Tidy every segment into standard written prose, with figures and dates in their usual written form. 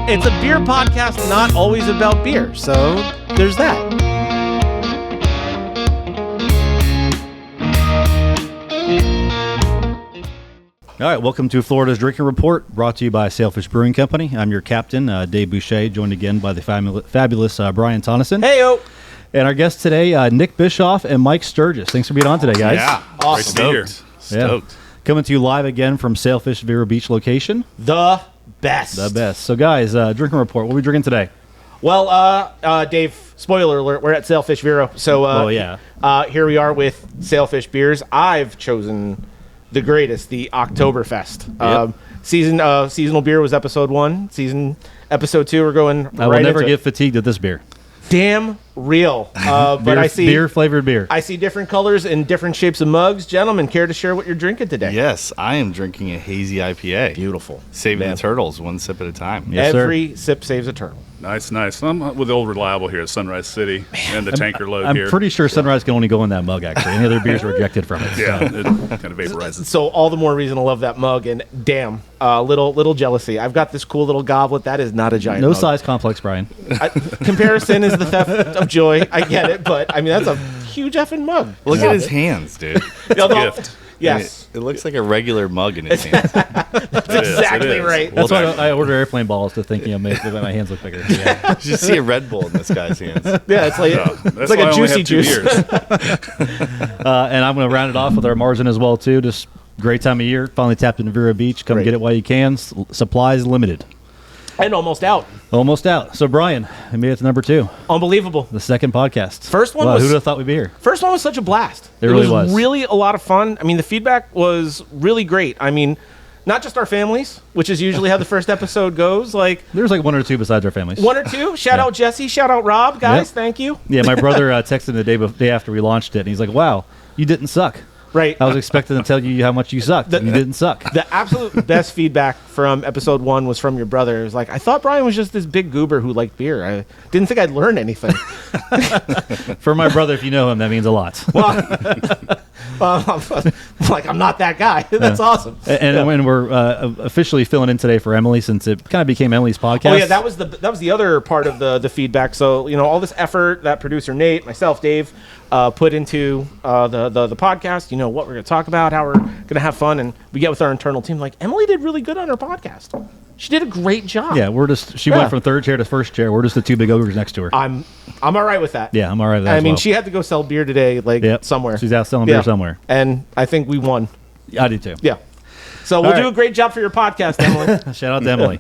it's a beer podcast, not always about beer. So there's that. All right, welcome to Florida's Drinking Report, brought to you by Sailfish Brewing Company. I'm your captain, Dave Bushea, joined again by the fabulous Brian Tonnessen. Hey-o. And our guests today, Nick Bischoff and Mike Sturgis. Thanks for being on today, guys. Yeah, Awesome. Great to be here. Stoked. Yeah. Coming to you live again from Sailfish Vero Beach location. The best. The best. So, guys, Drinking Report, what are we drinking today? Well, Dave, spoiler alert, we're at Sailfish Vero. So here we are with Sailfish beers. I've chosen the greatest, the Oktoberfest. Yep. Seasonal beer was episode 1. Episode 2, we're going I will right never into get fatigued at this beer. Damn real. But I see beer-flavored beer. I see different colors and different shapes of mugs. Gentlemen, care to share what you're drinking today? Yes, I am drinking a hazy IPA. Beautiful. Saving Man. the turtles one sip at a time. Yes, Every sip saves a turtle. Nice. I'm with the old reliable here at Sunrise City and the tanker load I'm here. pretty sure Sunrise can only go in that mug, actually. Any other beers are rejected from it. Yeah, So. it kind of vaporizes. So all the more reason to love that mug. And damn, little jealousy. I've got this cool little goblet. That is not a giant No mug. size complex, Brian. Comparison is the theft of joy. I get it, but I mean that's a huge effing mug. Look at his hands, dude. It's a gift. Yes, It looks like a regular mug in his hands. that's exactly it is. right. That's why I order airplane balls to think, make my hands look bigger. Yeah. You just see a Red Bull in this guy's hands. Yeah, it's like That's like why I a only juicy have 2 juice. beers. And I'm going to round it off with our Marzen as well, too. Just great time of year. Finally tapped into Vero Beach. Come Great. get it while you can. Supplies limited. And almost out. Almost out. So, Brian, I made it to number 2, Unbelievable. the second podcast. First one wow, was- who'd have thought we'd be here? First one was such a blast. It really was. really a lot of fun. I mean, the feedback was really great. I mean, not just our families, which is usually how the first episode goes. Like There's like 1 or 2 besides our families. 1 or 2. Shout out Jesse. Shout out Rob. Guys, Yep. thank you. Yeah, my brother texted the day after we launched it, and he's like, wow, you didn't suck. Right. I was expecting to tell you how much you sucked, and you didn't suck. The absolute best feedback from episode 1 was from your brother. It was like, I thought Brian was just this big goober who liked beer. I didn't think I'd learn anything. For my brother, if you know him, that means a lot. I'm not that guy. That's awesome. And when we're officially filling in today for Emily, since it kind of became Emily's podcast. Oh yeah, that was the other part of the feedback. So all this effort that producer Nate, myself, Dave, put into the podcast. What we're going to talk about, how we're going to have fun, and we get with our internal team. Like Emily did really good on her podcast. She did a great job. Yeah, she went from third chair to first chair. We're just the 2 big ogres next to her. I'm all right with that. Yeah, I'm all right with that. I as mean, well. she had to go sell beer today, Yep. somewhere. She's out selling beer somewhere. And I think we won. I do too. Yeah. So we'll right. do a great job for your podcast, Emily. Shout out to Emily.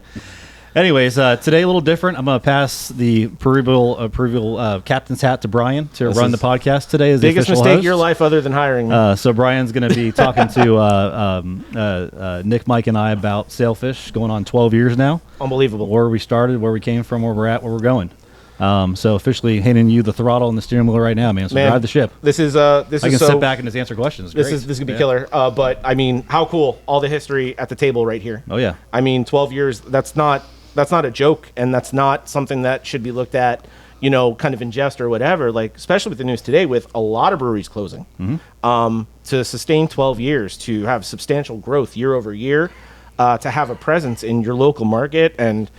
Anyways, today a little different. I'm going to pass the proverbial captain's hat to Brian to run the podcast today. As Biggest the official mistake host. of your life other than hiring me. So Brian's going to be talking to Nick, Mike, and I about Sailfish, going on 12 years now. Unbelievable. Where we started, where we came from, where we're at, where we're going. So officially handing you the throttle and the steering wheel right now, man. So drive the ship. This is I can sit back and just answer questions. This is gonna be killer. But I mean, how cool! All the history at the table right here. Oh yeah. I mean, 12 years. That's not a joke, and that's not something that should be looked at, kind of in jest or whatever. Like, especially with the news today, with a lot of breweries closing. To sustain 12 years, to have substantial growth year over year, to have a presence in your local market, and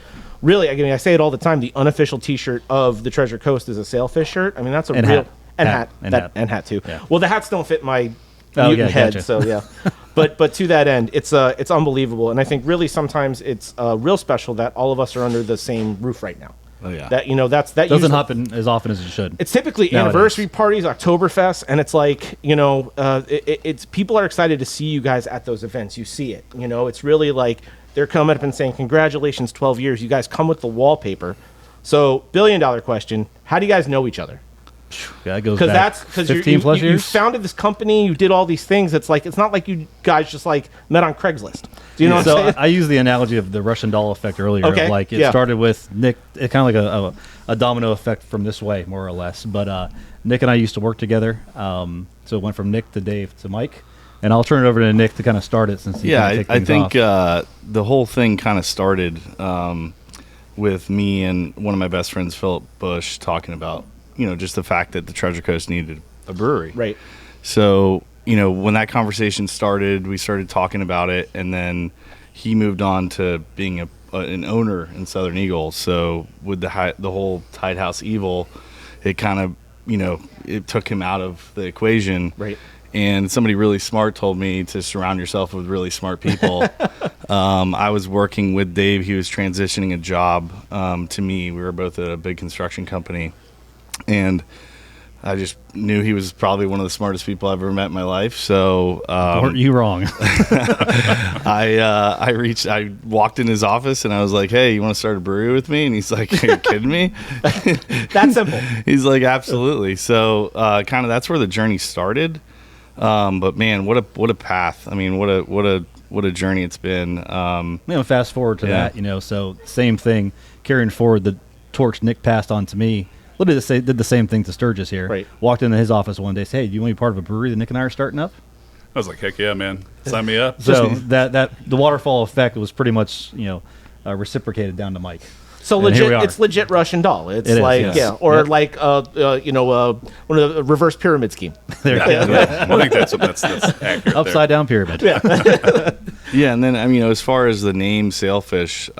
really, I say it all the time. The unofficial T-shirt of the Treasure Coast is a Sailfish shirt. I mean, that's a And real hat. and hat too. Yeah. Well, the hats don't fit my Oh, mutant yeah, head, gotcha. so yeah. But to that end, it's unbelievable, and I think really sometimes it's real special that all of us are under the that roof right now. Oh yeah. That Doesn't usually happen as often as it should. It's typically Nowadays. anniversary parties, Oktoberfest, and it's like it's people are excited to see you guys at those events. You see it, It's really like they're coming up and saying, "Congratulations, 12 years! You guys come with the wallpaper." So, $1 billion question: how do you guys know each other? Yeah, that goes Because back that's because 15 plus you years. founded this company, you did all these things. It's not like you guys just met on Craigslist. Do you know what So I'm saying? I use the analogy of the Russian doll effect earlier. Okay, Like it yeah. started with Nick, it kind of like a domino effect from this way, more or less. But Nick and I used to work together. So it went from Nick to Dave to Mike. And I'll turn it over to Nick to kind of start it since he kind of I think the whole thing kind of started with me and one of my best friends, Philip Bush, talking about just the fact that the Treasure Coast needed a brewery. Right. So when that conversation started, we started talking about it, and then he moved on to being a an owner in Southern Eagle. So with the whole Tide House evil, it kind of, it took him out of the equation. Right. And somebody really smart told me to surround yourself with really smart people. I was working with Dave. He was transitioning a job to me. We were both at a big construction company. And I just knew he was probably one of the smartest people I've ever met in my life. So weren't you wrong? I walked in his office and I was like, "Hey, you want to start a brewery with me?" And he's like, "Are you kidding me?" That simple. He's like, "Absolutely." So kind of that's where the journey started. But man, what a path. I mean, what a journey it's been. Fast forward to that, so same thing, carrying forward the torch Nick passed on to me. Literally did the same thing to Sturgis here. Right. Walked into his office one day, said, "Hey, do you want to be part of a brewery that Nick and I are starting up?" I was like, heck yeah, man. Sign me up. So that the waterfall effect was pretty much, reciprocated down to Mike. So it's legit Russian doll. It's It is, like, yes. yeah, or Yep. like, one of the reverse pyramid scheme. There you go. I think that's accurate. Upside down pyramid. Yeah, and then as far as the name Sailfish,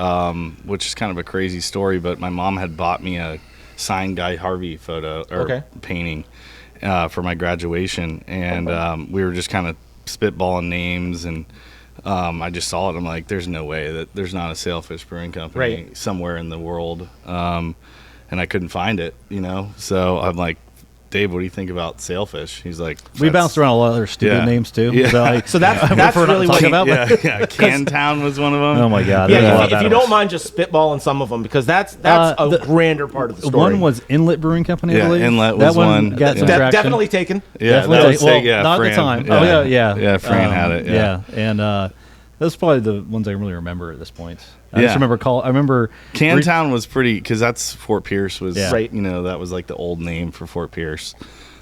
which is kind of a crazy story, but my mom had bought me a signed Guy Harvey photo or painting for my graduation, and we were just kind of spitballing names, and I just saw it. I'm like, there's no way that there's not a Sailfish Brewing Company somewhere in the world, and I couldn't find it, So I'm like, "Dave, what do you think about Sailfish?" He's like, We bounced around a lot of other stupid names too. Yeah. So that's really what about. Cantown was one of them. Oh my God! Yeah, if you don't mind just spitballing some of them, because that's a grander part of the story. One was Inlet Brewing Company, I believe. Inlet that was one. Got some That traction. definitely taken. Yeah, Definitely that was well, not at the time. Yeah. Oh yeah. Fran had it. Yeah. And those are probably the ones I really remember at this point. I just Yeah. remember Cantown was pretty, because that's Fort Pierce was, Yeah. Right. that was like the old name for Fort Pierce.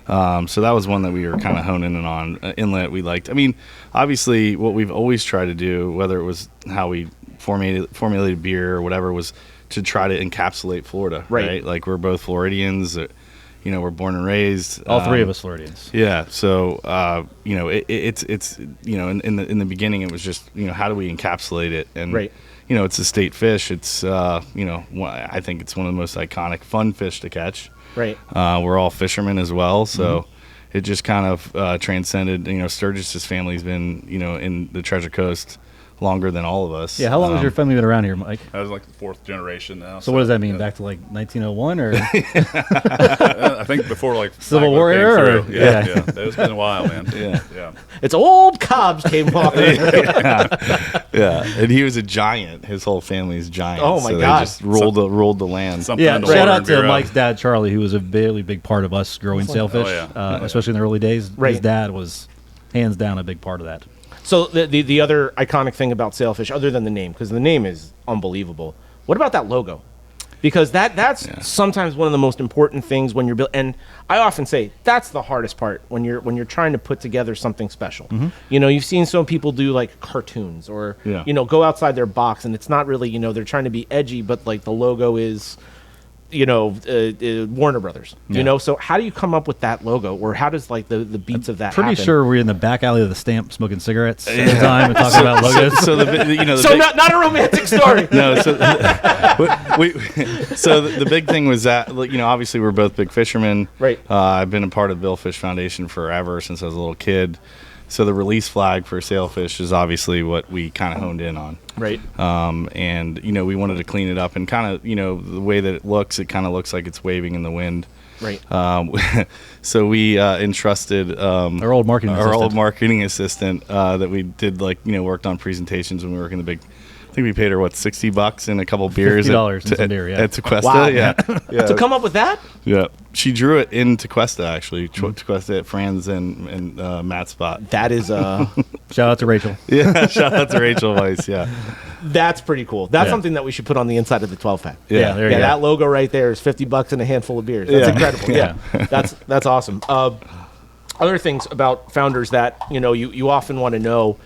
So that was one that we were kind of honing in on. Inlet we liked. I mean, obviously what we've always tried to do, whether it was how we formulated beer or whatever, was to try to encapsulate Florida. Right. Like we're both Floridians. We're born and raised. all three of us Floridians. Yeah. So, it's in the beginning, it was just, how do we encapsulate it? And, it's a state fish. It's, I think it's one of the most iconic, fun fish to catch. Right. We're all fishermen as well. So it just kind of transcended, Sturgis's family's been, in the Treasure Coast longer than all of us. Yeah, how long has your family been around here, Mike? I was like the fourth generation now. So what does that mean? Back to like 1901 or I think before like Civil War came era? through. Yeah. It's been a while, man. Yeah. It's old Cobbs came walking. Yeah. And he was a giant. His whole family's giant. Oh, my so God. They just ruled the land. Something yeah? in the Shout water out and to beer Mike's dad, Charlie, who was a really big part of us growing sailfish, especially in the early days. Right. His dad was hands down a big part of that. So the other iconic thing about Sailfish, other than the name, because the name is unbelievable, what about that logo? Because that's sometimes one of the most important things when you're building. And I often say that's the hardest part when you're trying to put together something special. You've seen some people do like cartoons or go outside their box, and it's not really they're trying to be edgy, but like the logo is Warner Brothers. So how do you come up with that logo, or how does like the beats of that Pretty happen? sure we're in the back alley of the Stamp smoking cigarettes at the time and talking about logos. So not a romantic story. No, so the big thing was that obviously we're both big fishermen. Right. I've been a part of the Bill Fish Foundation forever, since I was a little kid. So the release flag for Sailfish is obviously what we kind of honed in on. Right. And we wanted to clean it up, and kind of the way that it kind of looks like it's waving in the wind. Right. So we entrusted Our old marketing assistant that we did worked on presentations when we were working the big. I think we paid her $60 and a couple beers $50 and some beer, at Tequesta. Wow. Yeah. To come up with that? Yeah, she drew it in Tequesta actually. Tequesta at Fran's and Matt's spot. That is Shout out to Rachel. Yeah, shout out to Rachel Weiss. Yeah, that's pretty cool. That's something that we should put on the inside of the 12-pack. Yeah, there you go. That logo right there is $50 and a handful of beers. That's incredible. Yeah, that's awesome. Other things about founders that you often want to know,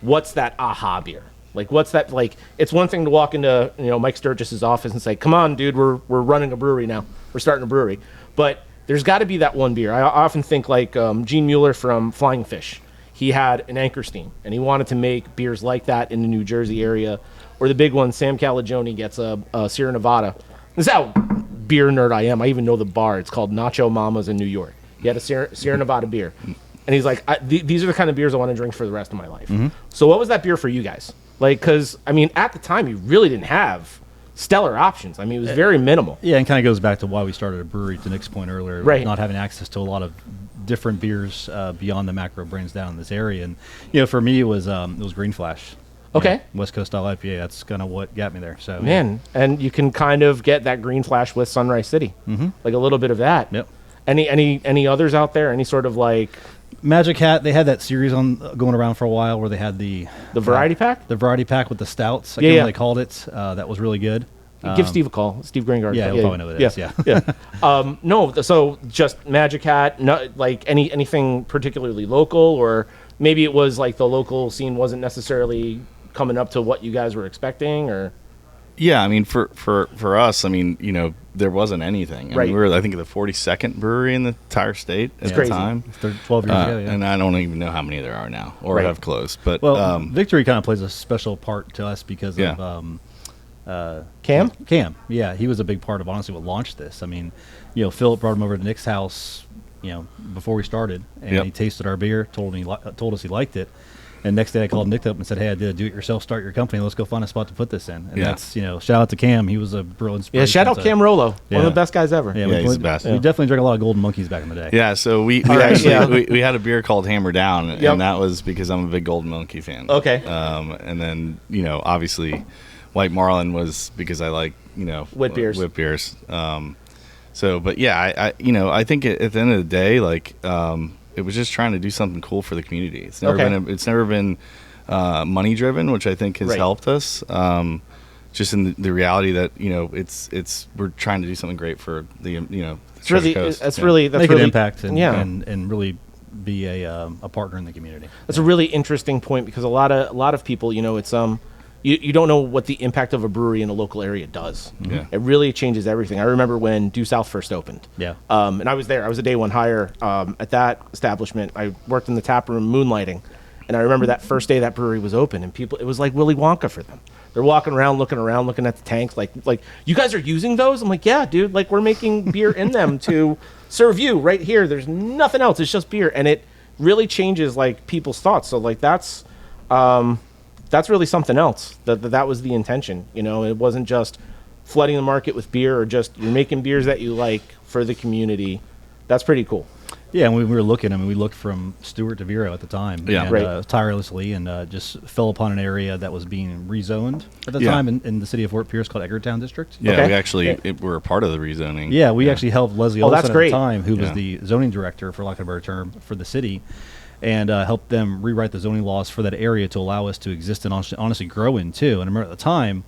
what's that aha beer? Like, what's that? Like, it's one thing to walk into Mike Sturgis's office and say, "Come on, dude, we're running a brewery now. We're starting a brewery." But there's got to be that one beer. I often think like Gene Mueller from Flying Fish. He had an Anchor Steam, and he wanted to make beers like that in the New Jersey area or the big one, Sam Calagione gets a Sierra Nevada. This is how beer nerd I am. I even know the bar. It's called Nacho Mama's in New York. He had a Sierra Nevada beer. And he's like, these are the kind of beers I want to drink for the rest of my life. So what was that beer for you guys? Like, because, I mean, at the time, you really didn't have stellar options. I mean, it was very minimal. Yeah, and kind of goes back to why we started a brewery, to Nick's point earlier, right. Not having access to a lot of different beers beyond the macro brands down in this area. And, you know, for me, it was Green Flash. Okay. West Coast style IPA. That's kind of what got me there. So Man, and you can kind of get that Green Flash with Sunrise City. Like a little bit of that. Yep. Any others out there? Any sort of like... Magic Hat, they had that series going around for a while where they had the variety pack? The variety pack with the stouts. I can't remember what they called it. That was really good. Give Steve a call. Steve Gringard. Yeah, he'll probably know what it is. Yeah. No, so just Magic Hat, not like anything particularly local, or maybe it was like the local scene wasn't necessarily coming up to what you guys were expecting, or... Yeah, I mean, for us, I mean, you know, there wasn't anything. I mean, we were, I think, the 42nd brewery in the entire state at the time. 12 years ago, and I don't even know how many there are now, or have closed. But Victory kind of plays a special part to us because of Cam. Yeah, he was a big part of honestly what launched this. I mean, you know, Philip brought him over to Nick's house, you know, before we started, and he tasted our beer, told us he liked it. And next day I called Nick up and said, hey, I did a do-it-yourself start your company. Let's go find a spot to put this in. And that's, you know, shout out to Cam. He was a real inspiration. Yeah, shout out Cam Rollo. One of the best guys ever. Yeah, he's the best. We definitely drank a lot of Golden Monkeys back in the day. Yeah, so we actually we had a beer called Hammer Down, and that was because I'm a big Golden Monkey fan. Okay. And then, you know, obviously White Marlin was because I like, you know, wit beers. So, but yeah, I think at the end of the day, like, it was just trying to do something cool for the community. It's never been money driven, which I think has helped us. Just in the reality that, you know, we're trying to do something great for the, you know, that's really make an impact and really be a partner in the community. That's a really interesting point, because a lot of people, you know, it's you don't know what the impact of a brewery in a local area does. Yeah. It really changes everything. I remember when Due South first opened. Yeah. And I was there. I was a day one hire at that establishment. I worked in the tap room moonlighting. And I remember that first day that brewery was open, and it was like Willy Wonka for them. They're walking around, looking at the tanks, like you guys are using those? I'm like, yeah, dude, like we're making beer in them to serve you right here. There's nothing else. It's just beer. And it really changes like people's thoughts. So like that's really something else. That was the intention. You know, it wasn't just flooding the market with beer, or just you're making beers that you like for the community. That's pretty cool. Yeah, and we were looking. I mean, we looked from Stewart to Vero at the time, tirelessly, and just fell upon an area that was being rezoned at the time in the city of Fort Pierce called Edgartown District. Yeah, we actually were a part of the rezoning. Yeah, we actually helped Leslie Olson at great. the time, who was the zoning director, for lack of a better term, for the city, and helped them rewrite the zoning laws for that area to allow us to exist and honestly grow in too. And I remember at the time,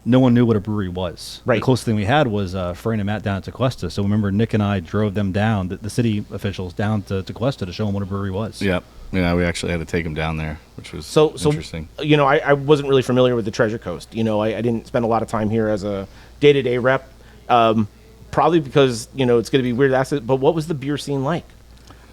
no one knew what a brewery was. Right. The closest thing we had was Fran and Matt down at Tequesta. So remember, Nick and I drove them down, the city officials down to Tequesta to show them what a brewery was. Yep. Yeah, we actually had to take them down there, which was interesting. You know, I wasn't really familiar with the Treasure Coast. You know, I didn't spend a lot of time here as a day-to-day rep, probably because, you know, it's going to be weird to ask it, but what was the beer scene like?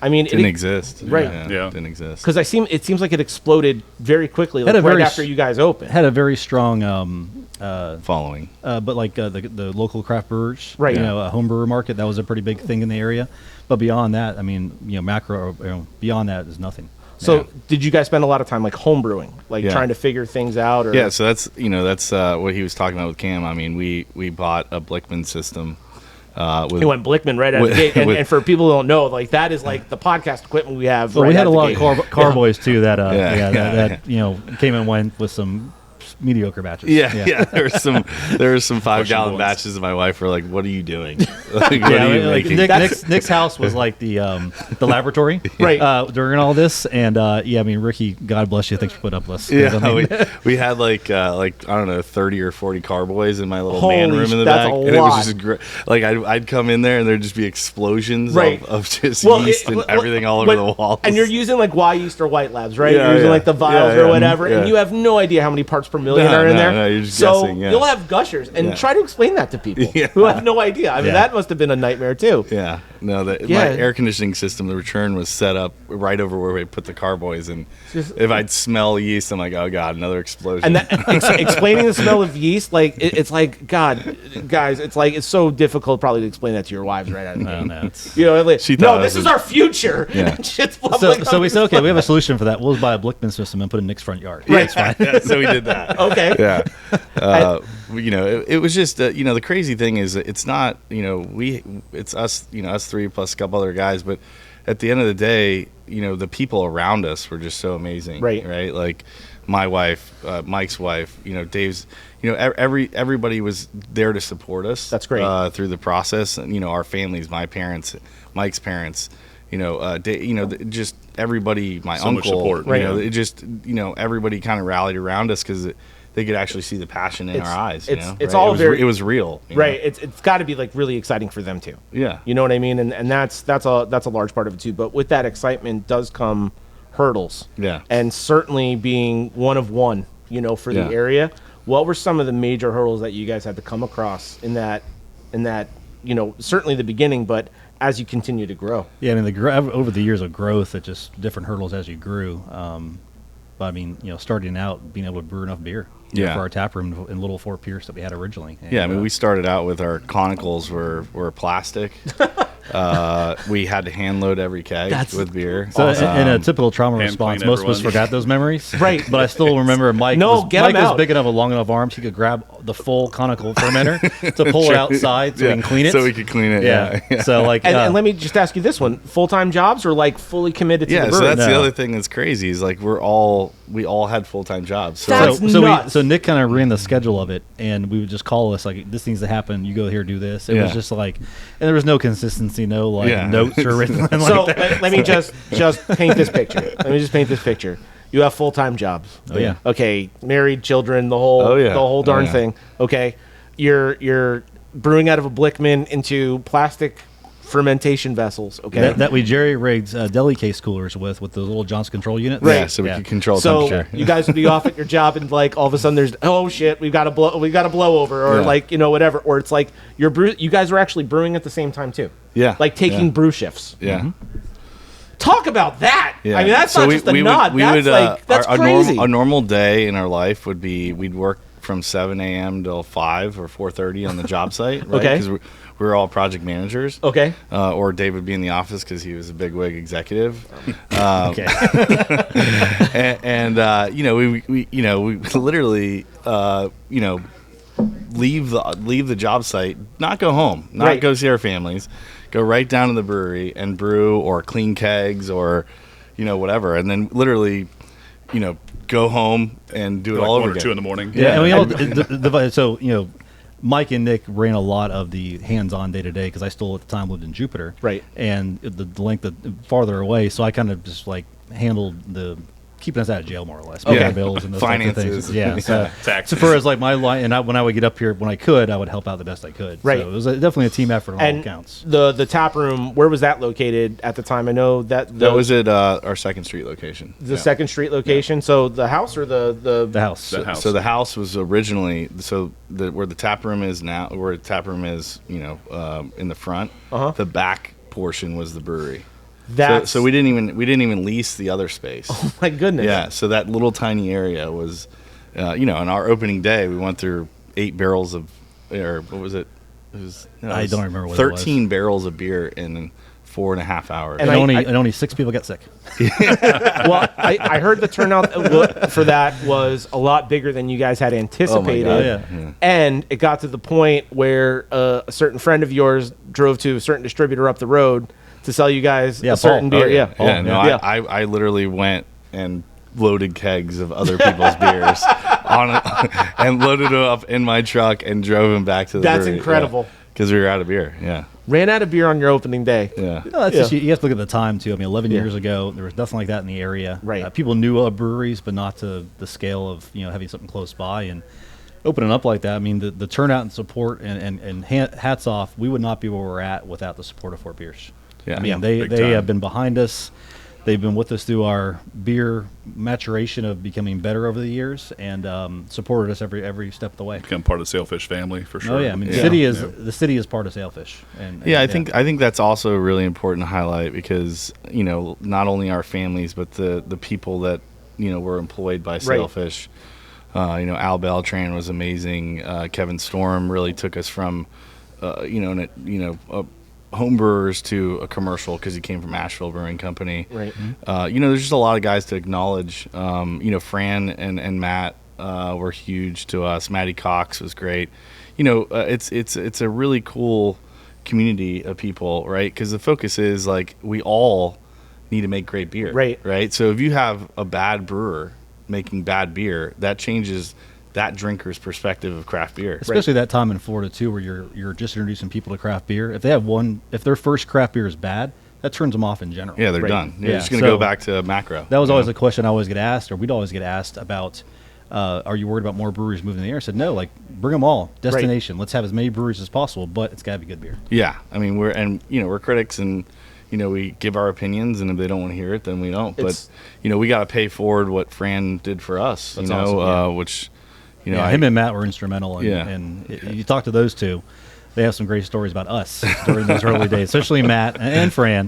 I mean, it didn't exist. Right. Yeah. Didn't exist. Because it seems like it exploded very quickly, like right after you guys opened. Had a very strong following. But like the local craft brewers, right? You know, a home brewer market, that was a pretty big thing in the area. But beyond that, I mean, you know, macro, you know, beyond that is nothing. So did you guys spend a lot of time like home brewing, like trying to figure things out? Or? Yeah, so that's what he was talking about with Cam. I mean, we bought a Blickman system. He went Blickman right out of the gate, and for people who don't know, like that is like the podcast equipment we have. Well, we had a lot of carboys too that you know came and went with some mediocre batches. Yeah. There were some 5-gallon batches, and my wife were like, "What are you doing?" Like, Nick's house was like the laboratory, right? During all this, and I mean, Ricky, God bless you, thanks for putting up with us. Yeah, I mean, we had like I don't know, 30 or 40 carboys in my little man room in the back, and it was just great. Like I'd come in there and there'd just be explosions of just yeast and everything all over the walls. And you're using like Y yeast or White Labs, right? You're using like the vials or whatever, and you have no idea how many parts per million are in there. No, you're just so guessing, you'll have gushers, and try to explain that to people who have no idea. I mean, that must have been a nightmare too. Yeah. No, my air conditioning system, the return was set up right over where we put the carboys, and if I'd smell yeast, I'm like, oh god, another explosion. And explaining the smell of yeast, like it's like, God, guys, it's so difficult probably to explain that to your wives right out of the gate. No, this is our future. Yeah. So we said, okay, we have a solution for that. We'll just buy a Blickman system and put it in Nick's front yard. Right. Fine. So we did that. Okay. Yeah. It was just the crazy thing is it's not it's us us three plus a couple other guys, but at the end of the day, the people around us were just so amazing. Right. Like my wife, Mike's wife, Dave's, everybody was there to support us. That's great. Through the process, and our families, my parents, Mike's parents, just everybody, my so uncle, much support. it just everybody kind of rallied around us because they could actually see the passion in our eyes. It's all it was real. Right. It's got to be like really exciting for them too. Yeah. You know what I mean? And that's a large part of it too. But with that excitement does come hurdles. Yeah. And certainly being one of one, for the area, what were some of the major hurdles that you guys had to come across in that, certainly the beginning, but as you continue to grow? Yeah, I mean, over the years of growth, it just different hurdles as you grew. But I mean, starting out, being able to brew enough beer for our tap room in Little Fort Pierce that we had originally. And, I mean, we started out with our conicals were plastic. We had to hand load every keg with beer. So in a typical trauma response, most of us forgot those memories. Right. But I still remember Mike was big enough with long enough arms, he could grab the full conical fermenter to pull it outside so we can clean it. So we could clean it, yeah. So and let me just ask you this one. Full-time jobs or like fully committed to the brewery? So that's the other thing that's crazy is like we all had full-time jobs. So Nick kind of ran the schedule of it, and we would just call us like, this needs to happen, you go here, do this. It was just like, and there was no consistency, no notes or written. So let me just paint this picture. You have full-time jobs. Oh yeah. Okay, married, children, the whole darn thing. Okay, you're brewing out of a Blickman into plastic fermentation vessels. Okay, that we jerry rigged deli case coolers with those little Johnson control units. Right. Yeah, so we could control temperature. So you guys would be off at your job, and like all of a sudden there's we got a blow over, or whatever, or it's like you guys were actually brewing at the same time too. Yeah. Like taking brew shifts. Yeah. Mm-hmm. Talk about that. Yeah. I mean, that's not just a nod. That's crazy. A normal day in our life would be we'd work from 7 a.m. till 5 or 4:30 on the job site, right? Okay. Because we're all project managers. Okay. Or Dave would be in the office because he was a bigwig executive. Okay. and we literally leave the job site, not go home, not go see our families, go right down to the brewery and brew or clean kegs or whatever, and then literally go home and do it all over again. 1 or 2 in the morning. Yeah, and we all so Mike and Nick ran a lot of the hands-on day-to-day because I still at the time lived in Jupiter, right? And the length farther away, so I kind of just like handled the keeping us out of jail more or less, bills and those finances, things. Yeah, taxes. So for as like my line, and when I would get up here when I could, I would help out the best I could. Right. So it was definitely a team effort on all accounts. The tap room, where was that located at the time? I know that was at our 2nd Street location. The 2nd Street location. Yeah. So the house or the house. The house. So the house was originally where the tap room is now, where the tap room is, in the front. The back portion was the brewery. So we didn't even lease the other space. Oh my goodness! Yeah, so that little tiny area was, on our opening day, we went through 8 barrels of, or what was it? I don't remember what 13 barrels of beer in 4.5 hours. And only 6 people got sick. Well, I heard the turnout for that was a lot bigger than you guys had anticipated. Oh my God. Yeah. And it got to the point where a certain friend of yours drove to a certain distributor up the road to sell you guys a certain beer. I literally went and loaded kegs of other people's beers and loaded them up in my truck and drove them back to the brewery. That's incredible. Because we were out of beer, yeah. Ran out of beer on your opening day. Yeah. No, that's you have to look at the time, too. I mean, 11 years ago, there was nothing like that in the area. Right. People knew of breweries, but not to the scale of, having something close by. And opening up like that, I mean, the turnout and support and hats off, we would not be where we're at without the support of Fort Pierce. Yeah. I mean, they have been behind us. They've been with us through our beer maturation of becoming better over the years, and supported us every step of the way. Become part of the Sailfish family for sure. Oh yeah, I mean the city is part of Sailfish. And I think that's also really important to highlight because not only our families but the people that were employed by Sailfish. Al Beltran was amazing. Kevin Storm really took us from home brewers to a commercial because he came from Asheville Brewing Company. Right. There's just a lot of guys to acknowledge. Fran and Matt were huge to us. Matty Cox was great. It's a really cool community of people, right? Because the focus is like we all need to make great beer, right? So if you have a bad brewer making bad beer, that changes that drinker's perspective of craft beer, especially that time in Florida too, where you're just introducing people to craft beer. If their first craft beer is bad, that turns them off in general. Yeah, they're done. They're just going to go back to macro. That was always a question I always get asked, or we'd always get asked about. Are you worried about more breweries moving in the air? I said no. Like bring them all. Destination. Let's have as many breweries as possible, but it's got to be good beer. Yeah, I mean we're critics and. We give our opinions, and if they don't want to hear it, then we don't. But we got to pay forward what Fran did for us. That's awesome, which him and Matt were instrumental. And you talk to those two, they have some great stories about us during those early days, especially Matt and Fran.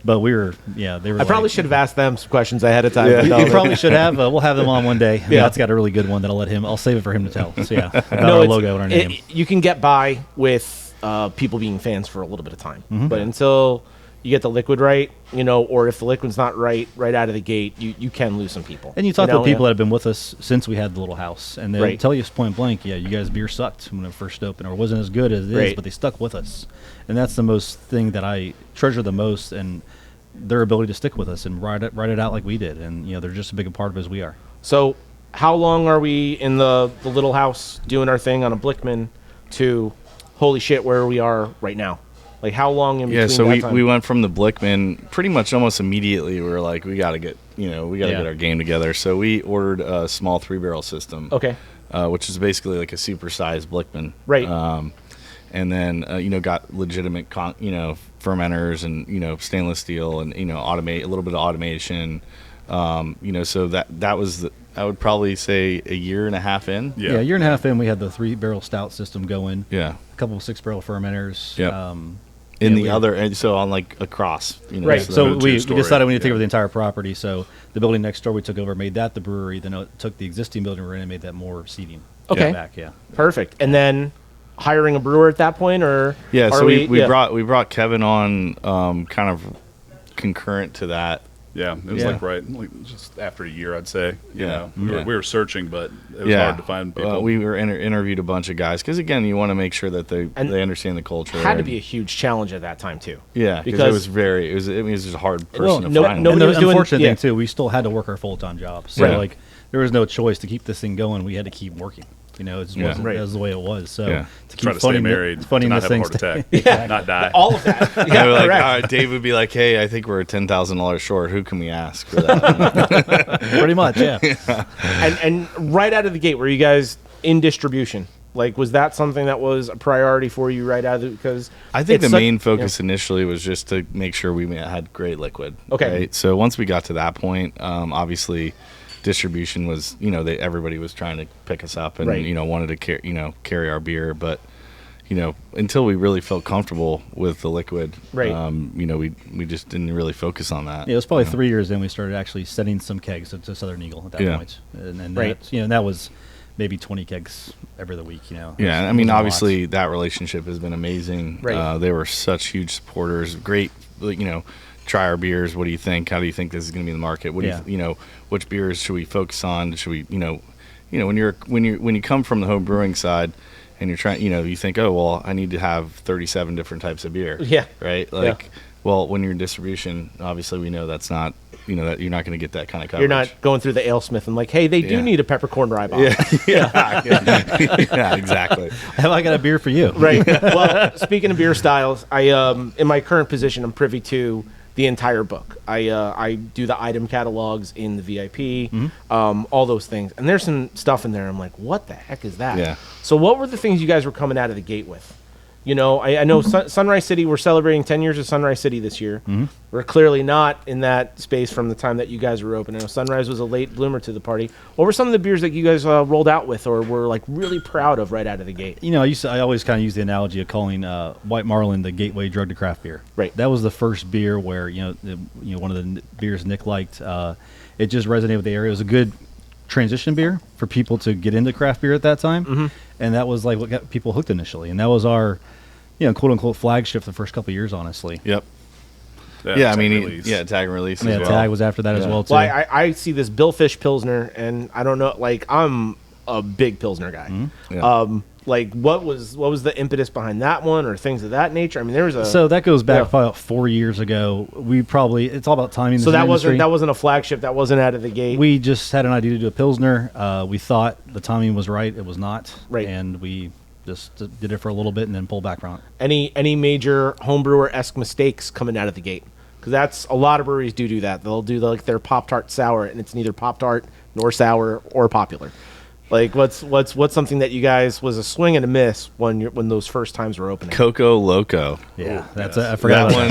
But they were. I probably should have asked them some questions ahead of time. Yeah. You probably should have. We'll have them on one day. Yeah, Matt's got a really good one that I'll save it for him to tell. So about our logo and our name. You can get by with people being fans for a little bit of time, but until you get the liquid right, or if the liquid's not right out of the gate, you can lose some people. And you talk to people that have been with us since we had the little house, and they'll tell you point blank, you guys' beer sucked when it first opened, or wasn't as good as it is, but they stuck with us. And that's the most thing that I treasure the most, and their ability to stick with us and ride it out like we did. And they're just as big a part of it as we are. So how long are we in the little house doing our thing on a Blickman to holy shit where we are right now? Like how long in between? Yeah, so that time? we went from the Blickman pretty much almost immediately. We were like, we got to get get our game together. So we ordered a small 3-barrel system. Okay. Which is basically like a supersized Blickman. Right. And then got legitimate fermenters and stainless steel and automate a little bit of automation. So that was I would probably say a year and a half in. Yeah, a year and a half in, we had the 3-barrel stout system going. Yeah. A couple of 6-barrel fermenters. Yeah. So on like across, right. So we decided we need to take over the entire property. So the building next door we took over, made that the brewery. Then it took the existing building we're in and made that more seating. Okay. Back, Perfect. And then hiring a brewer at that point, or so we brought Kevin on kind of concurrent to that. Yeah, it was like just after a year, I'd say. We were searching, but it was hard to find people. We were interviewed a bunch of guys because again, you want to make sure that they understand the culture. Had to be a huge challenge at that time too. Yeah, because it was just a hard person to find. The unfortunate thing too, we still had to work our full-time jobs. So there was no choice to keep this thing going. We had to keep working. It just wasn't that was the way it was. So to keep stay married, to not have a heart attack, not die. All of that. Dave would be like, "Hey, I think we're $10,000 short. Who can we ask for that?" Pretty much, yeah. And right out of the gate, were you guys in distribution? Like, was that something that was a priority for you right out of the, because I think the main focus initially was just to make sure we had great liquid. Okay. Right? So once we got to that point, obviously distribution was, everybody was trying to pick us up and, wanted to carry our beer. But, until we really felt comfortable with the liquid, we just didn't really focus on that. Yeah, it was probably 3 years in we started actually sending some kegs to Southern Eagle at that point. And that was maybe 20 kegs every other week, Yeah, I mean, obviously that relationship has been amazing. Right. They were such huge supporters. Great, try our beers. What do you think? How do you think this is going to be in the market? What do you which beers should we focus on? Should we, when you come from the home brewing side and you're trying, you think, oh, well, I need to have 37 different types of beer. Yeah. Right. Well, when you're in distribution, obviously we know that's not, that you're not going to get that kind of coverage. You're not going through the AleSmith and like, hey, they do need a peppercorn rye bomb. Yeah, exactly. Have I got a beer for you? Right. Well, speaking of beer styles, I in my current position, I'm privy to the entire book. I do the item catalogs in the VIP, all those things. And there's some stuff in there. I'm like, what the heck is that? Yeah. So what were the things you guys were coming out of the gate with? You know, I know Sunrise City, we're celebrating 10 years of Sunrise City this year. We're clearly not in that space from the time that you guys were open. I know Sunrise was a late bloomer to the party. What were some of the beers that you guys rolled out with or were like really proud of right out of the gate? You know, I always kind of use the analogy of calling White Marlin the gateway drug to craft beer. Right. That was the first beer where, one of the beers Nick liked, it just resonated with the area. It was a good transition beer for people to get into craft beer at that time. And that was like what got people hooked initially. And that was our, quote unquote flagship the first couple of years, honestly. Yep. Yeah, I mean, Tag and Release. Yeah, Tag was after that as well too. Well, I see this Billfish Pilsner, and I don't know, like I'm a big Pilsner guy. Like what was the impetus behind that one, or things of that nature? I mean, there was so that goes back probably about 4 years ago. It's all about timing. So that wasn't a flagship. That wasn't out of the gate. We just had an idea to do a Pilsner. We thought the timing was right. It was not. Right. And we just did it for a little bit and then pulled back from it. Any major homebrewer-esque mistakes coming out of the gate? Because that's a lot of breweries do that. They'll do like their Pop-Tart sour, and it's neither Pop-Tart nor sour or popular. Like what's something that you guys was a swing and a miss when those first times were opening? Coco Loco. Yeah, I forgot that one.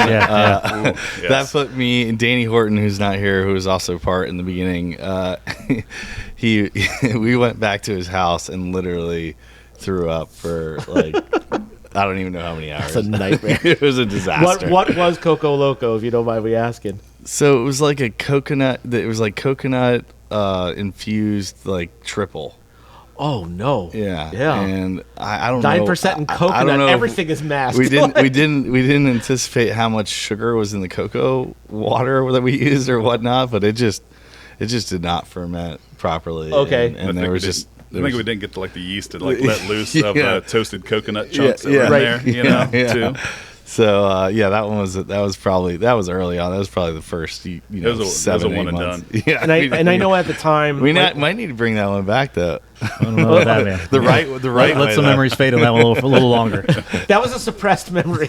That put me and Danny Horton, who's not here, who was also part in the beginning. We went back to his house and literally threw up for like I don't even know how many hours. It's a nightmare. It was a disaster. What was Coco Loco, if you don't mind me asking? So it was like a coconut. It was like coconut infused like triple. Oh no! Yeah. And I don't know. 9% in coconut. I don't know everything is masked. We didn't anticipate how much sugar was in the cocoa water that we used or whatnot, but it just did not ferment properly. Okay. And there was just. I think we didn't get to like the yeast to like let loose of toasted coconut chunks that were in there, too. So that one was that was early on. That was probably the first 7 it was a one and months. done. Yeah, and I know at the time we might need to bring that one back though. I don't know about that, man. the right. Let some memories fade on that one a little longer. That was a suppressed memory.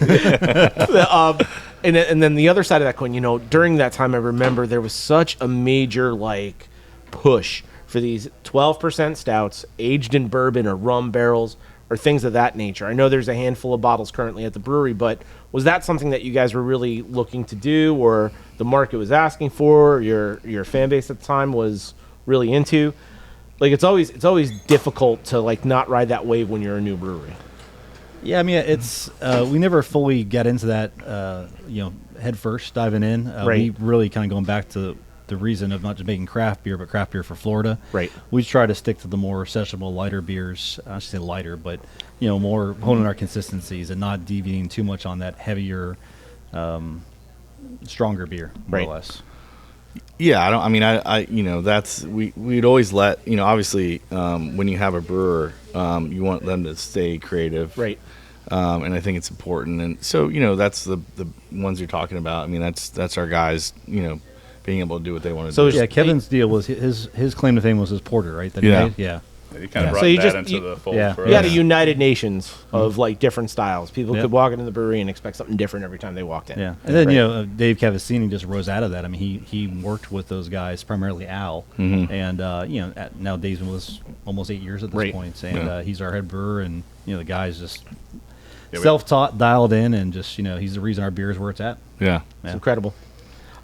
And then the other side of that coin, during that time, I remember there was such a major like push for these 12% stouts aged in bourbon or rum barrels or things of that nature. I know there's a handful of bottles currently at the brewery, but was that something that you guys were really looking to do, or the market was asking for, or your fan base at the time was really into? Like it's always difficult to like not ride that wave when you're a new brewery. Yeah, I mean it's we never fully got into that head first diving in. We really kind of going back to the reason of not just making craft beer, but craft beer for Florida. Right. We try to stick to the more sessionable, lighter beers. I should say lighter, but more honing our consistencies and not deviating too much on that heavier, stronger beer, more or less. Yeah, we'd always let obviously when you have a brewer, you want them to stay creative, right? And I think it's important, and so that's the ones you're talking about. I mean, that's our guys, being able to do what they want to do. So Kevin's deal was his claim to fame was his porter, right? That he made? Yeah. You kind of brought that into the fold. Yeah. For you had us. a United Nations of like different styles. People could walk into the brewery and expect something different every time they walked in. Yeah, and then Dave Cavazzini just rose out of that. I mean, he worked with those guys, primarily Al, and now Dave's been with us almost 8 years at this point, and he's our head brewer, and the guys just self-taught, dialed in, and just he's the reason our beer is where it's at. Yeah, it's incredible.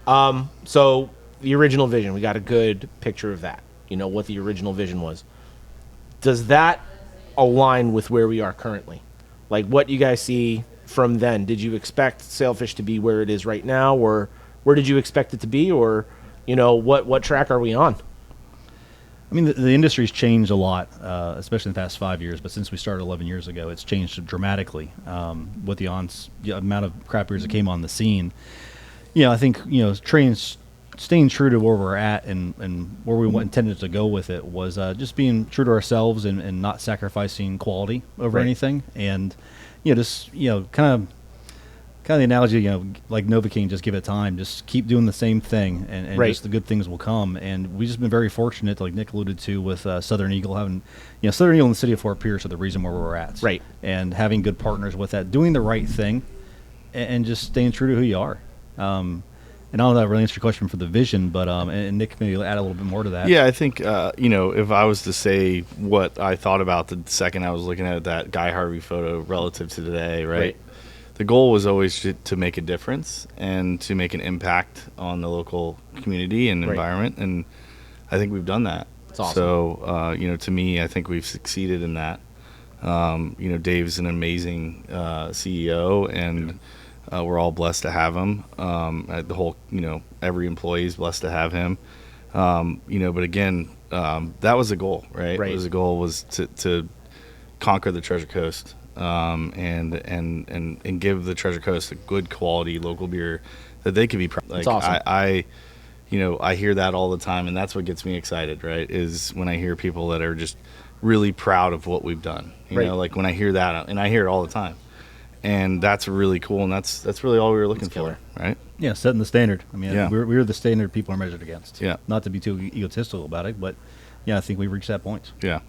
So the original vision, we got a good picture of that. What the original vision was. Does that align with where we are currently? Like what you guys see from then? Did you expect Sailfish to be where it is right now, or where did you expect it to be, or what track are we on? I mean, the industry's changed a lot, especially in the past 5 years. But since we started 11 years ago, it's changed dramatically with the amount of craft beers that came on the scene. I think staying true to where we're at and where we intended to go with it was just being true to ourselves and not sacrificing quality over anything. And just kind of the analogy, like Novocaine, just give it time, just keep doing the same thing, and just the good things will come. And we've just been very fortunate, like Nick alluded to, with Southern Eagle having, Southern Eagle and the city of Fort Pierce are the reason where we're at, right? And having good partners with that, doing the right thing, and just staying true to who you are. And I don't know if that really answers your question for the vision, but and Nick maybe add a little bit more to that. Yeah, I think if I was to say what I thought about the second I was looking at that Guy Harvey photo relative to today, right? The goal was always to make a difference and to make an impact on the local community and environment, and I think we've done that. That's awesome. So, to me, I think we've succeeded in that. Dave's an amazing CEO, and we're all blessed to have him. The whole, every employee is blessed to have him. But again, that was the goal, right? The goal was to conquer the Treasure Coast, and give the Treasure Coast a good quality local beer that they could be proud. Like, that's awesome. I hear that all the time, and that's what gets me excited, right? Is when I hear people that are just really proud of what we've done. You know, like when I hear that, and I hear it all the time. And that's really cool, and that's really all we were looking for, right? Yeah, setting the standard. I mean, we're the standard people are measured against. Yeah. Not to be too egotistical about it, but I think we've reached that point. Yeah.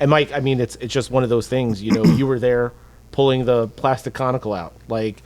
And Mike, I mean, it's just one of those things. You were there pulling the plastic conical out. Like,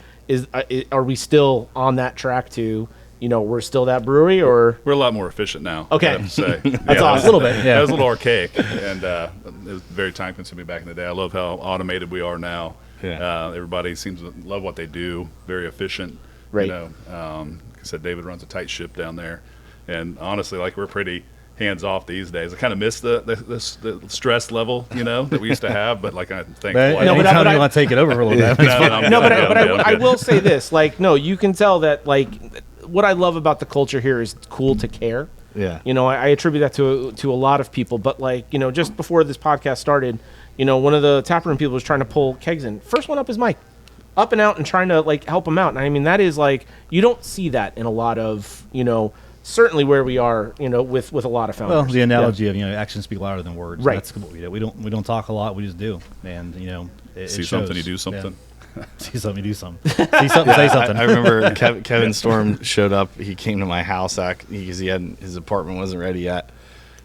are we still on that track to? We're still that brewery, or we're a lot more efficient now. Okay, I have to say. That's awesome. A little bit. Yeah, it was a little archaic, and it was very time consuming back in the day. I love how automated we are now. Yeah. Everybody seems to love what they do. Very efficient. Right. Like I said, David runs a tight ship down there, and honestly, we're pretty hands off these days. I kind of miss the stress level, that we used to have. But I think anytime you want to take it over for a little bit. I will say this: you can tell that what I love about the culture here is cool to care. Yeah. I attribute that to a lot of people. But just before this podcast started, one of the taproom people was trying to pull kegs in. First one up is Mike, up and out and trying to help him out. And I mean, that is you don't see that in a lot of certainly where we are with a lot of founders. Well, the analogy of actions speak louder than words. Right. That's what we do. We don't talk a lot. We just do. And see something, you do something. Yeah. See something, you do something. See something, say something. I remember Kevin Storm showed up. He came to my house because his apartment wasn't ready yet.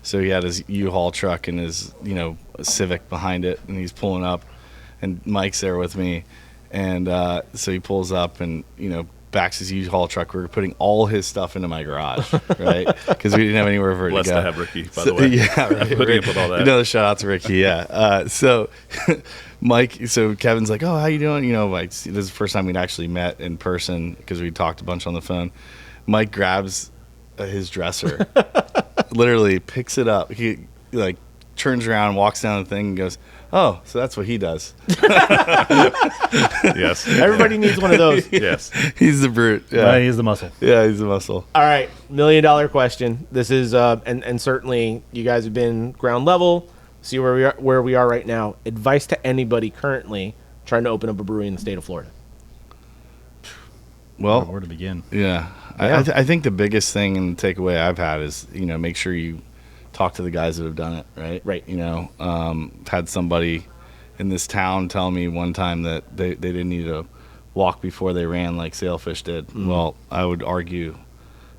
So he had his U-Haul truck and his, Civic behind it, and he's pulling up, and Mike's there with me, and so he pulls up and backs his U-Haul truck. We were putting all his stuff into my garage, right? Because we didn't have anywhere for it Blessed to go. to have Ricky, by the way. Yeah, right. Putting up with all that. Another shout out to Ricky. Yeah. So Kevin's like, "Oh, how you doing?" This is the first time we'd actually met in person because we talked a bunch on the phone. Mike grabs his dresser, literally picks it up. He turns around, walks down the thing, and goes, "Oh, so that's what he does." Yes. Everybody needs one of those. Yes. He's the brute. Yeah. He's the muscle. Yeah, he's the muscle. All right, $1 million question. This is and certainly you guys have been ground level. See where we are right now. Advice to anybody currently trying to open up a brewery in the state of Florida. Well, where to begin? Yeah. I think the biggest thing and takeaway I've had is make sure you talk to the guys that have done it, right? Right. Had somebody in this town tell me one time that they didn't need to walk before they ran like Sailfish did. Mm-hmm. Well, I would argue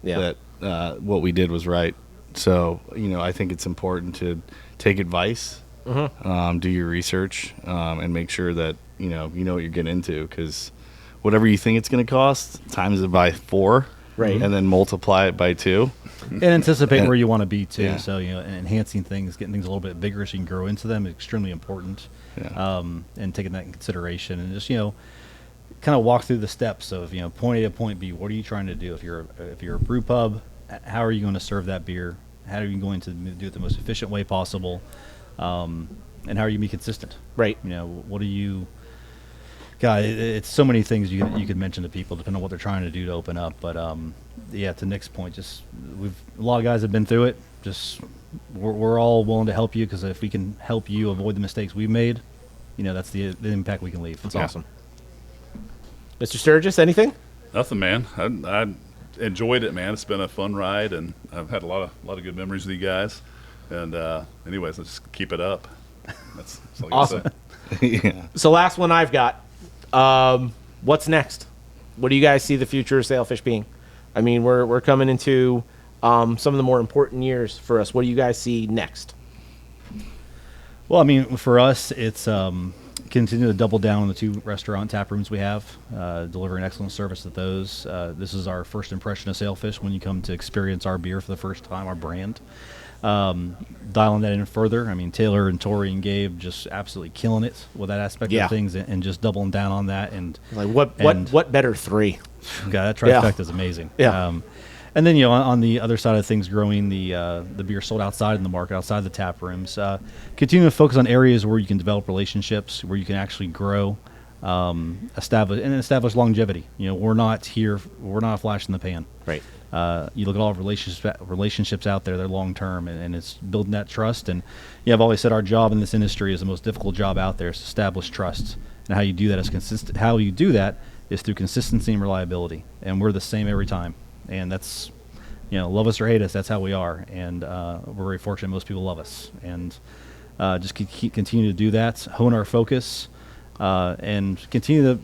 that what we did was right. So, I think it's important to take advice, do your research, and make sure that, you know what you're getting into, because whatever you think it's going to cost, times it by 4. Right. And then multiply it by 2. And anticipate where you want to be, too. Yeah. So, enhancing things, getting things a little bit bigger so you can grow into them is extremely important. Yeah. And taking that in consideration. And just, kind of walk through the steps of, point A to point B. What are you trying to do? If you're a brew pub, how are you going to serve that beer? How are you going to do it the most efficient way possible? And how are you going to be consistent? Right. What do you... God, it's so many things you could mention to people depending on what they're trying to do to open up. But to Nick's point, a lot of guys have been through it. We're all willing to help you, because if we can help you avoid the mistakes we've made, that's the impact we can leave. That's awesome. Mr. Sturgis, anything? Nothing, man. I enjoyed it, man. It's been a fun ride, and I've had a lot of good memories with you guys. And anyways, let's just keep it up. That's all awesome. Yeah. So last one I've got. What's next? What do you guys see the future of Sailfish being? I mean, we're coming into some of the more important years for us. What do you guys see next? Well, I mean, for us, it's Continue to double down on the 2 restaurant tap rooms we have, delivering excellent service at those. This is our first impression of Sailfish when you come to experience our beer for the first time, our brand. Dialing that in further, I mean, Taylor and Tori and Gabe just absolutely killing it with that aspect of things, and just doubling down on that. And like what better 3? God, that trifecta is amazing. Yeah. And then, on the other side of things, growing the beer sold outside in the market, outside the tap rooms. Continue to focus on areas where you can develop relationships, where you can actually grow, establish longevity. We're not a flash in the pan. Right. You look at all relationships out there; they're long term, and it's building that trust. And I've always said our job in this industry is the most difficult job out there: is to establish trust. And how you do that is consistent. How you do that is through consistency and reliability. And we're the same every time. And that's, love us or hate us, that's how we are. And we're very fortunate most people love us. And just continue to do that, hone our focus, and continue to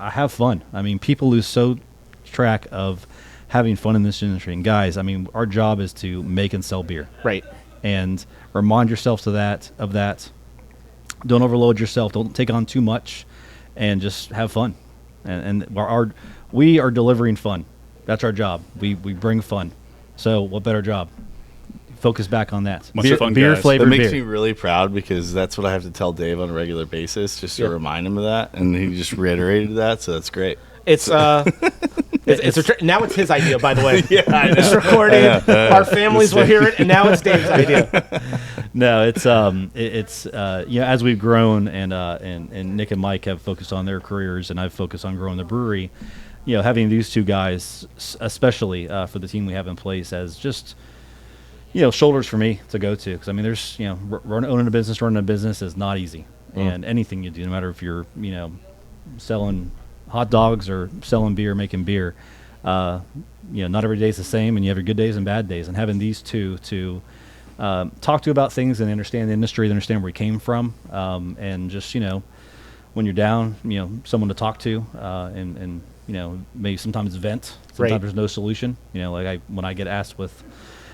have fun. I mean, people lose so track of having fun in this industry. And guys, I mean, our job is to make and sell beer. Right. And remind yourselves of that. Don't overload yourself. Don't take on too much, and just have fun. And we are delivering fun. That's our job. We bring fun. So what better job? Focus back on that. Bunch of fun beer guys. flavored That makes beer. me really proud, because that's what I have to tell Dave on a regular basis, just to remind him of that. And he just reiterated that, so that's great. It's now it's his idea, by the way. Yeah, I know. It's recorded. Our families will hear it, and now it's Dave's idea. No, it's as we've grown, and Nick and Mike have focused on their careers, and I've focused on growing the brewery. Having these 2 guys, especially for the team we have in place, as just shoulders for me to go to, because I mean, there's running a business is not easy, and anything you do, no matter if you're selling hot dogs or selling beer, making beer, not every day's the same, and you have your good days and bad days. And having these 2 to talk to about things and understand the industry, they understand where we came from, and just when you're down, someone to talk to, and maybe sometimes vent. Sometimes there's no solution. When I get asked with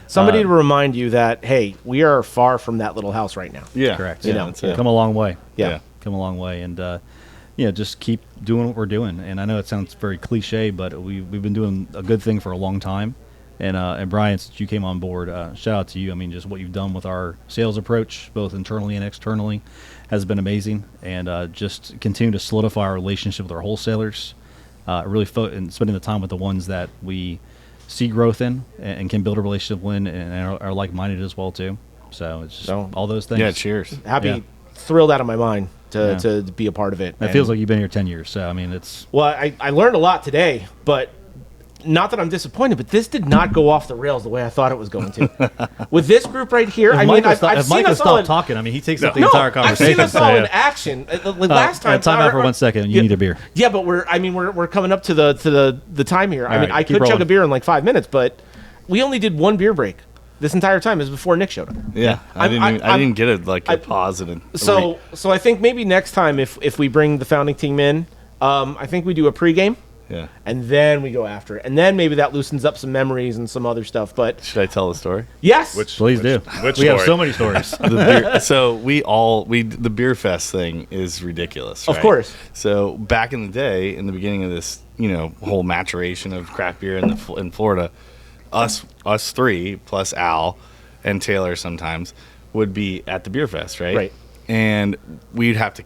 somebody to remind you that, hey, we are far from that little house right now. Yeah, correct. That's it. Come a long way. Yeah. Come a long way, and just keep doing what we're doing. And I know it sounds very cliche, but we've been doing a good thing for a long time. And Brian, since you came on board, shout out to you. I mean, just what you've done with our sales approach, both internally and externally, has been amazing. And just continue to solidify our relationship with our wholesalers. Really and spending the time with the ones that we see growth in and can build a relationship with, and are like-minded as well too. So it's just all those things. Yeah, cheers. Thrilled out of my mind to be a part of it. It feels like you've been here 10 years. So I mean, it's I learned a lot today, but not that I'm disappointed, but this did not go off the rails the way I thought it was going to. With this group right here, if I mean, I've seen Mike us all stop talking. I mean, he takes up the entire conversation. I've seen us all in action. Last time, time out for 1 second. You need a beer. Yeah, but we're coming up to the time here. I mean, right, I could chug rolling. a beer in like 5 minutes, but we only did 1 beer break this entire time. It was before Nick showed up. Yeah, I didn't get it a pause in. So I think maybe next time if we bring the founding team in, I think we do a pregame. Yeah. And then we go after it. And then maybe that loosens up some memories and some other stuff. But should I tell the story? Yes. Please do. We have so many stories. So the beer fest thing is ridiculous. Of right? course. So back in the day, in the beginning of this, whole maturation of craft beer in Florida, us 3 plus Al and Taylor sometimes would be at the beer fest, right? Right. And we'd have to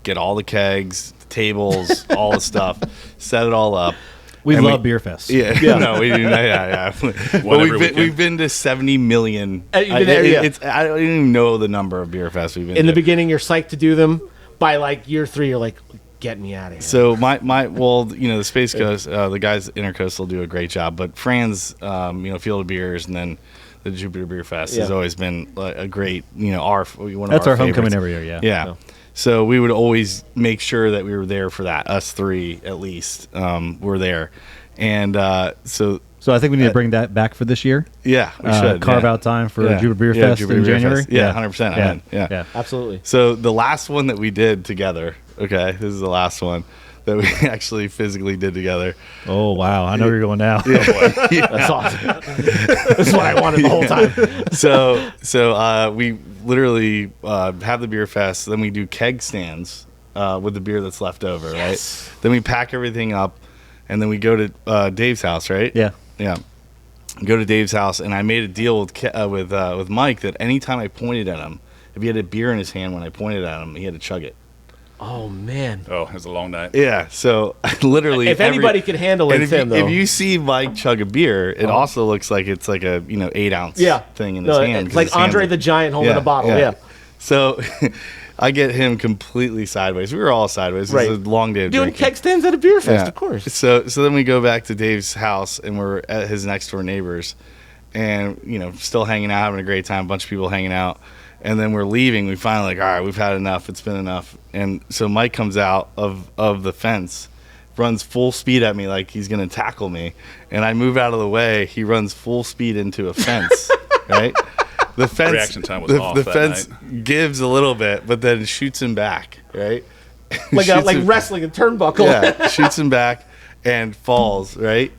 get all the kegs, tables, all the stuff, set it all up. We love beer fest. Yeah. No, we do. Yeah. But we've been to 70 million. You've been there, yeah. I don't even know the number of beer fests we've been In to. the beginning, you're psyched to do them. By like year 3, you're like, get me out of here. So the Space Coast, the guys at Intercoastal do a great job. But Fran's, Field of Beers, and then the Jupiter Beer Fest has always been a great, one of our favorites. That's our homecoming every year. Yeah. Yeah. So we would always make sure that we were there for that. Us 3 at least were there, and so I think we need to bring that back for this year. Yeah, we should carve out time for Jupiter Beer Fest Jupiter in Beer January. Fest. Yeah, 100%. Yeah, absolutely. So the last one that we did together. Okay, this is the last one that we actually physically did together. Oh wow, I know where you're going now. Yeah. That's awesome. That's what I wanted the whole time. So we literally have the beer fest. Then we do keg stands with the beer that's left over, right? Then we pack everything up, and then we go to Dave's house, right? Yeah. Go to Dave's house, and I made a deal with Mike that anytime I pointed at him, if he had a beer in his hand when I pointed at him, he had to chug it. Oh man! Oh, it was a long night. Yeah, so literally, if anybody could handle it, Tim. If you see Mike chug a beer, it also looks like it's like a 8-ounce thing in his hand. It's like Andre the Giant holding a bottle. Yeah. So I get him completely sideways. We were all sideways. It was a long day of doing drinking. keg stands at a beer fest, of course. So then we go back to Dave's house, and we're at his next door neighbors, and still hanging out, having a great time. A bunch of people hanging out. And then we're leaving. We finally all right, we've had enough. It's been enough. And so Mike comes out of the fence, runs full speed at me like he's going to tackle me. And I move out of the way. He runs full speed into a fence, right? The fence reaction time was off. The that fence night. gives a little bit, but then shoots him back, right? Like wrestling a turnbuckle. Yeah, shoots him back and falls, right?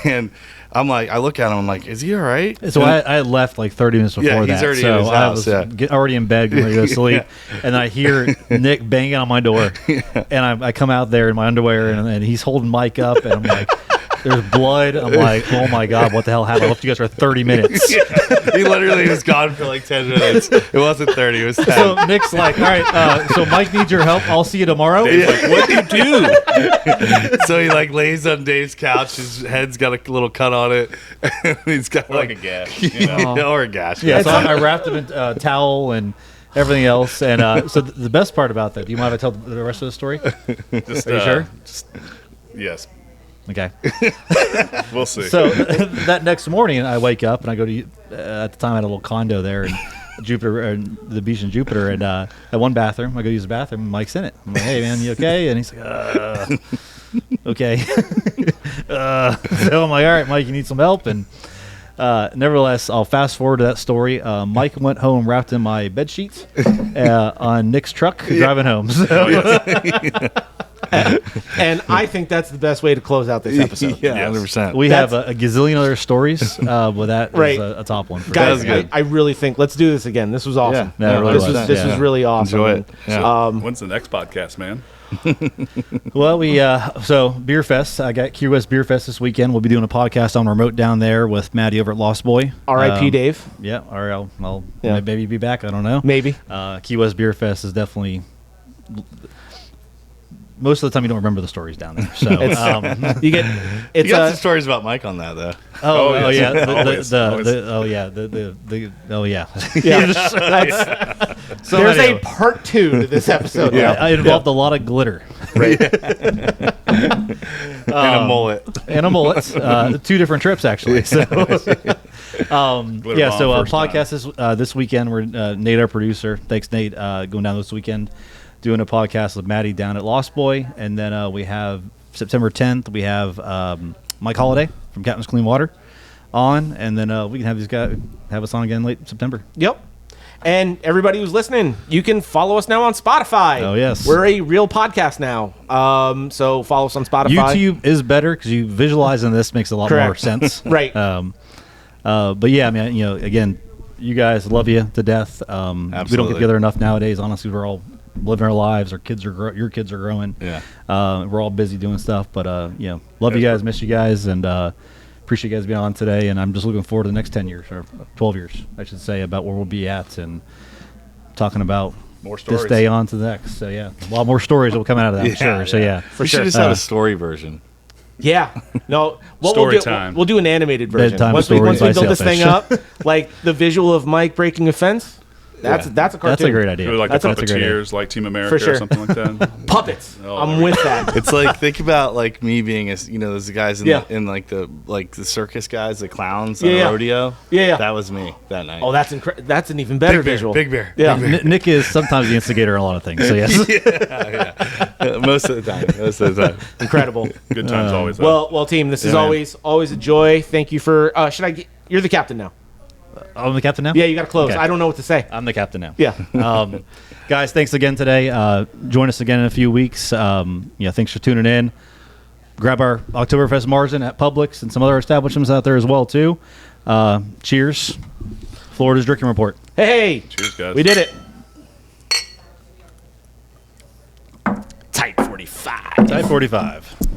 And I'm like, I look at him, I'm like, is he all right? So I had left like 30 minutes before he's that. already So in his I house, was already in bed, getting ready to go to sleep. And I hear Nick banging on my door. And I come out there in my underwear, and he's holding Mike up. And I'm like, there's blood. I'm like, oh my God, what the hell happened? I left you guys for 30 minutes. He literally was gone for like 10 minutes. It wasn't 30, it was 10. So Nick's like, all right, so Mike needs your help. I'll see you tomorrow. Dave's like, what do you do? So he like lays on Dave's couch. His head's got a little cut on it. He's got Like a gash. or a gash. Yeah, so I wrapped him in towel and everything else. And so the best part about that, do you mind if I tell the rest of the story? Just, Are you sure? Yes. Okay. We'll see. So that next morning, I wake up and I go to at the time I had a little condo there in Jupiter, the beach in Jupiter, and at one bathroom, I go use the bathroom. And Mike's in it. I'm like, "Hey man, you okay?" And he's like, "Okay." So I'm like, "All right, Mike, you need some help?" And nevertheless, I'll fast forward to that story. Mike went home wrapped in my bed sheets on Nick's truck driving home. So. And I think that's the best way to close out this episode. Yeah, 100%. We have a gazillion other stories, but that is a top one. For Guys, sure. I really think let's do this again. This was awesome. Yeah, it really was. This was really awesome. Enjoy it. Yeah. When's the next podcast, man? Well, we so Beer Fest. I got Key West Beer Fest this weekend. We'll be doing a podcast on remote down there with Maddie over at Lost Boy. R.I.P. Dave. Yeah, or I'll maybe be back. I don't know. Maybe. Key West Beer Fest is definitely. Most of the time, you don't remember the stories down there. So you get You got some stories about Mike on that though. Oh yeah, Always. Yeah. So there's a part 2 to this episode. It involved a lot of glitter. Right. And a mullet. And a mullet. 2 different trips actually. So, Glitter bomb first podcast this weekend. We're Nate, our producer. Thanks, Nate. Going down this weekend, doing a podcast with Maddie down at Lost Boy, and then we have September 10th. We have Mike Holiday from Captain's Clean Water on, and then we can have these guys have us on again late September. Yep. And everybody who's listening, you can follow us now on Spotify. Oh, yes. We're a real podcast now. So follow us on Spotify. YouTube is better because you visualizing this makes a lot more sense. Right. But yeah, I mean, again, you guys, love you to death. We don't get together enough nowadays. Honestly, we're all living our lives. Our kids are your kids are growing. Yeah. We're all busy doing stuff, but love you guys, miss you guys, and appreciate you guys being on today. And I'm just looking forward to the next 10 years or 12 years, I should say, about where we'll be at and talking about more stories. this day on to the next. So yeah, a lot more stories will come out of that, I'm sure. So yeah, we should just have a story version. Yeah. No. What Story we'll do, time. We'll do an animated version. Bedtime Once we stories build by this thing Sailfish. up, like the visual of Mike breaking a fence. That's a cartoon. that's a great idea. Or like That's the a great Puppeteers, like Team America For sure. or something like that. Puppets. Oh, I'm with that. It's like, think about like me being those guys in, Yeah. the circus guys, the clowns Yeah, on yeah. a rodeo. Yeah. That was me that night. Oh, that's an even better Big Bear, visual. Big Bear. Yeah. Big Nick is sometimes the instigator on a lot of things. So yes. Most of the time. Incredible. Good times always. Well, team, this is man. always a joy. Thank you for. You're the captain now. I'm the captain now? Yeah, you got to close. Okay. I don't know what to say. I'm the captain now. Yeah. Guys, thanks again today. Join us again in a few weeks. Thanks for tuning in. Grab our Oktoberfest Marzen at Publix and some other establishments out there as well, too. Cheers. Florida's Drinking Report. Hey. Cheers, guys. We did it. Type 45.